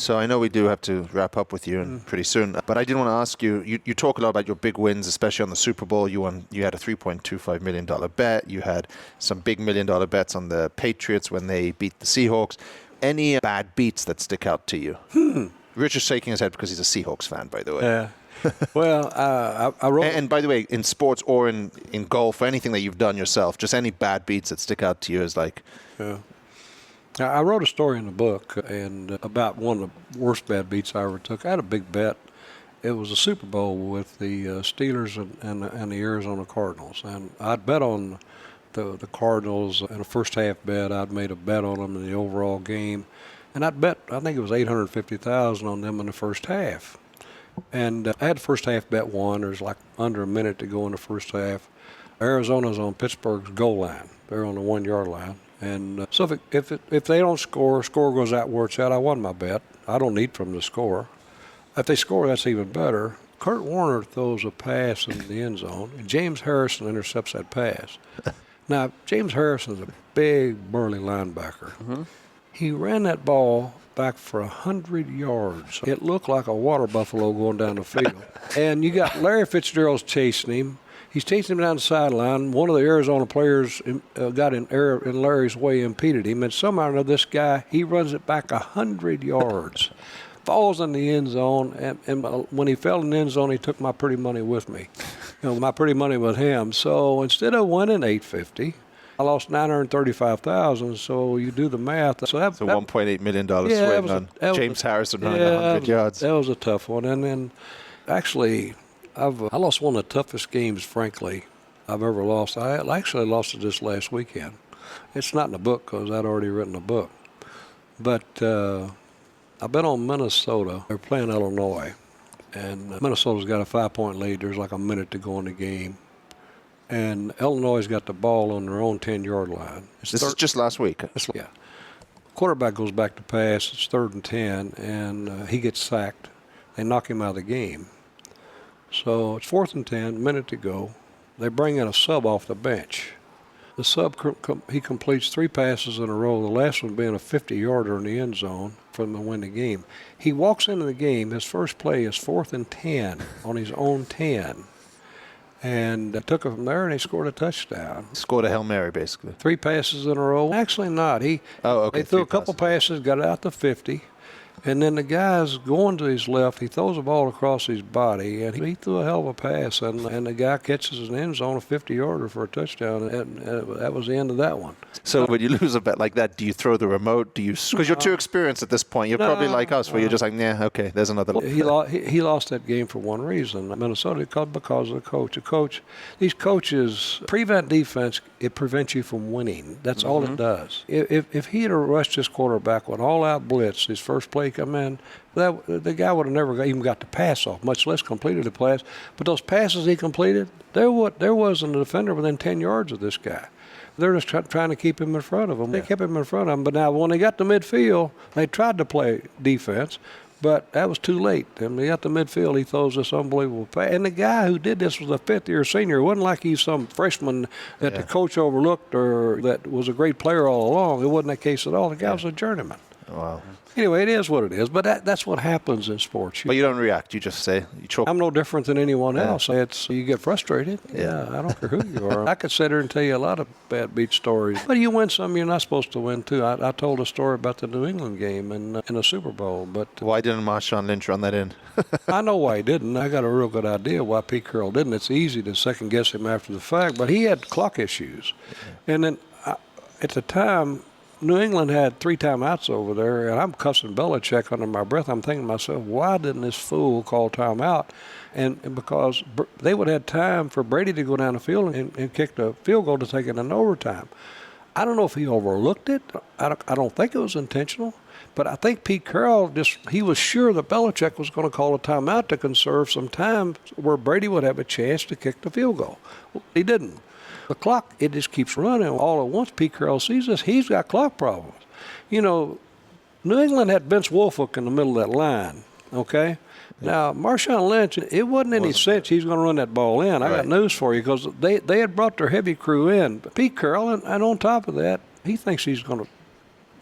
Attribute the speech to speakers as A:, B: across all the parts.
A: So I know we do have to wrap up with you pretty soon, but I did want to ask you, you talk a lot about your big wins, especially on the Super Bowl. You had a $3.25 million bet. You had some big $1 million bets on the Patriots when they beat the Seahawks. Any bad beats that stick out to you? Richard's shaking his head because he's a Seahawks fan, by the way.
B: Yeah. Well, I wrote...
A: And by the way, in sports or in golf, or anything that you've done yourself, just any bad beats that stick out to you is like...
B: Yeah. I wrote a story in the book and about one of the worst bad beats I ever took. I had a big bet. It was a Super Bowl with the Steelers and the Arizona Cardinals. And I'd bet on the Cardinals in a first-half bet. I'd made a bet on them in the overall game. And I'd bet, I think it was $850,000 on them in the first half. And I had the first half bet won. There's like under a minute to go in the first half. Arizona's on Pittsburgh's goal line. They're on the 1 yard line. And so if they don't score goes out where it's at, I won my bet. I don't need for them to score. If they score, that's even better. Kurt Warner throws a pass in the end zone, and James Harrison intercepts that pass. Now, James Harrison's a big, burly linebacker. Mm-hmm. He ran that ball back for 100 yards. It looked like a water buffalo going down the field. And you got Larry Fitzgerald chasing him. He's chasing him down the sideline. One of the Arizona players got in Larry's way, impeded him. And somehow or another, this guy, he runs it back 100 yards, falls in the end zone. And when he fell in the end zone, he took my pretty money with me. My pretty money with him. So instead of winning $850, I lost $935,000. So you do the math. So that's a
A: $1.8 million swing on James Harrison running 100 yards.
B: That was a tough one. And then actually, I lost one of the toughest games, frankly, I've ever lost. I actually lost it this last weekend. It's not in the book because I'd already written a book. But I bet on Minnesota. They're playing Illinois. And Minnesota's got a 5-point lead. There's like a minute to go in the game. And Illinois got the ball on their own 10-yard line.
A: This is just last week.
B: Yeah. Quarterback goes back to pass. It's 3rd and 10, and he gets sacked. They knock him out of the game. So it's 4th and 10, a minute to go. They bring in a sub off the bench. The sub, he completes 3 passes in a row, the last one being a 50-yarder in the end zone for them to win the game. He walks into the game. His first play is 4th and 10 on his own 10. And they took it from there, and he scored a touchdown.
A: Scored a Hail Mary, basically.
B: 3 passes in a row. Actually not. They threw a couple passes, got it out to 50. And then the guy's going to his left. He throws the ball across his body, and he threw a hell of a pass. And the guy catches an end zone, a 50-yarder for a touchdown. And that was the end of that one.
A: So when you lose a bet like that, do you throw the remote? Because you're too experienced at this point. You're probably like us, where you're just like, nah, okay, there's another.
B: He lost that game for one reason. Minnesota, because of the coach. These coaches prevent defense. It prevents you from winning. That's all it does. If he had rushed his quarterback with all-out blitz, his first play come in, the guy would have never even got the pass off, much less completed the pass. But those passes he completed, there wasn't a defender within 10 yards of this guy. They're just trying to keep him in front of him. They kept him in front of him. But now when they got to midfield, they tried to play defense, but that was too late. And they got to midfield, he throws this unbelievable pass. And the guy who did this was a 5th-year senior. It wasn't like he's some freshman that the coach overlooked or that was a great player all along. It wasn't that case at all. The guy was a journeyman.
A: Wow.
B: Anyway, it is what it is, but that's what happens in sports.
A: But you don't react. You just say, you choke.
B: I'm no different than anyone else. You get frustrated. Yeah, I don't care who you are. I could sit here and tell you a lot of bad beat stories. But you win some, you're not supposed to win, too. I told a story about the New England game in the Super Bowl. But
A: why didn't Marshawn Lynch run that in?
B: I know why he didn't. I got a real good idea why Pete Carroll didn't. It's easy to second-guess him after the fact, but he had clock issues. And then at the time, New England had 3 timeouts over there, and I'm cussing Belichick under my breath. I'm thinking to myself, why didn't this fool call timeout? And because they would have had time for Brady to go down the field and kick the field goal to take it in overtime. I don't know if he overlooked it. I don't think it was intentional. But I think Pete Carroll he was sure that Belichick was going to call a timeout to conserve some time where Brady would have a chance to kick the field goal. Well, he didn't. The clock, it just keeps running. All at once, Pete Carroll sees this. He's got clock problems. You know, New England had Vince Wilfork in the middle of that line, okay? Yeah. Now, Marshawn Lynch, it wasn't any sense he's going to run that ball in. I got news for you because they had brought their heavy crew in. But Pete Carroll, and on top of that, he thinks he's going to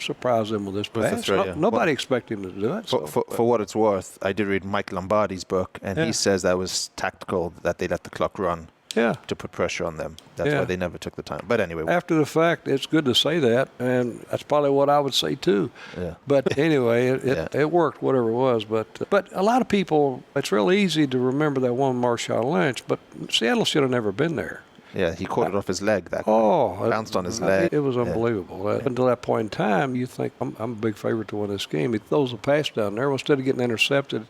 B: surprise them with this
A: With the
B: pass.
A: throw, yeah.
B: Nobody expected him to do it.
A: For what it's worth, I did read Mike Lombardi's book, and he says that was tactical, that they let the clock run to put pressure on them. That's why they never took the time. But anyway.
B: After the fact, it's good to say that, and that's probably what I would say too.
A: Yeah.
B: But anyway, it worked, whatever it was. But a lot of people, it's real easy to remember that one Marshawn Lynch, but Seattle should have never been there.
A: Yeah, he caught it off his leg. Bounced on his leg.
B: It was unbelievable. Until that point in time, you think, I'm a big favorite to win this game. He throws a pass down there. Instead of getting intercepted,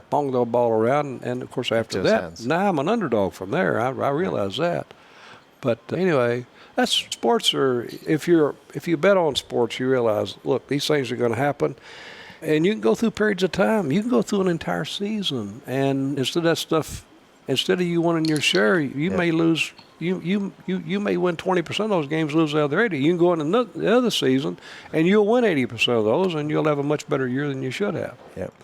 B: bong the ball around. And, of course, after that, now I'm an underdog from there. I realize that. But anyway, that's sports are, if you bet on sports, you realize, look, these things are going to happen. And you can go through periods of time. You can go through an entire season. And instead of that stuff, instead of you winning your share, you may lose. You may win 20% of those games, lose the other 80. You can go in the other season, and you'll win 80% of those, and you'll have a much better year than you should have.
A: Yep.